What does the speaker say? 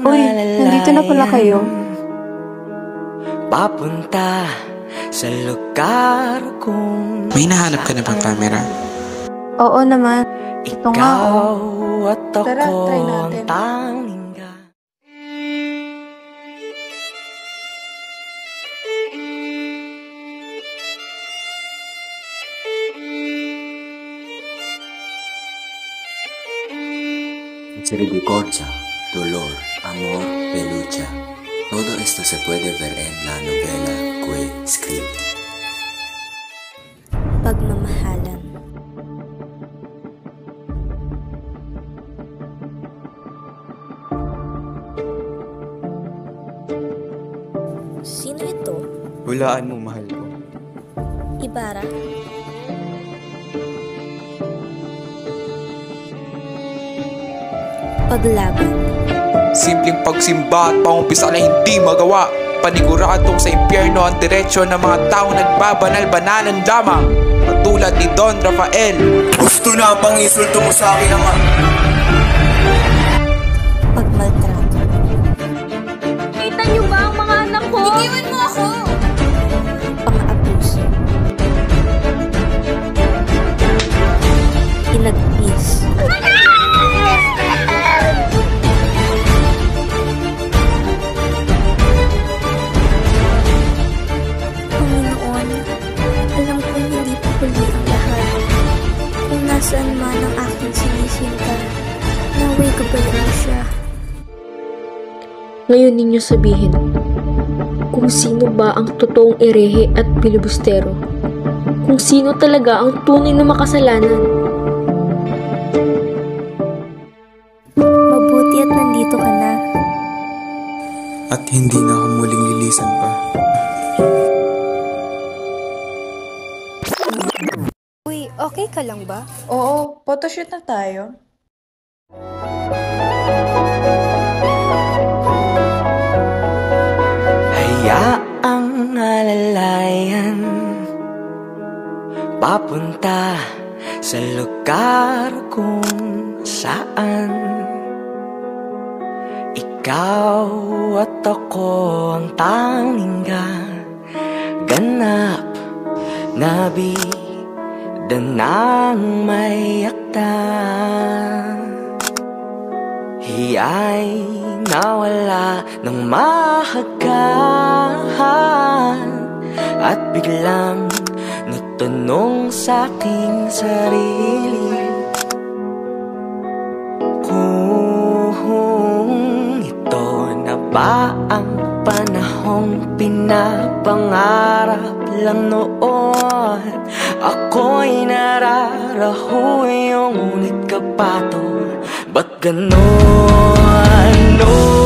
Uy, nandito na pala kayo. Papunta sa lugar kung May nahanap ka na bang camera? Oo naman. Ito nga ikaw oh. at ako Tara, try ang natin. tanging Misericordia, dolor, amor, pelucha. Todo esto se puede ver en la novela que escribí. Pagmamahalan. Sino ito? Hulaan mo, mahal ko. Ibarra? Paglaban. Simpleng pagsimba at pangumpisa na hindi magawa. Paniguradong sa impyerno ang diretsyo ng mga taong nagbabanal-banalan lamang. Katulad ni Don Rafael. Gusto na bang insulto mo sa akin ang Pagmaltrato. Kita niyo ba ang mga anak ko? Iiwan mo ako! Pang-abuso. Inagpis. Panginoon, alam ko hindi pa huli ang lahat. Kung nasaan man ang aking sinisinta, naway gabayan mo siya. Ngayon ninyo sabihin, kung sino ba ang totoong erehe at pilibustero? Kung sino talaga ang tunay na makasalanan? Mabuti at nandito ka na. At hindi na ako muling lilisan pa. Uy, okay ka lang ba? Oo, photoshoot na tayo. hayaang alalayan papunta sa lugar kung saan ikaw at ako ang tanging ganap na bida ng may akda. Hiya'y nawala ng mahagkan at biglang natanong sa aking sarili kung ito na ba ang panahong pinapangarap lang noon. Ako'y nararahoy, ngunit kapatol, ba't ganon? No.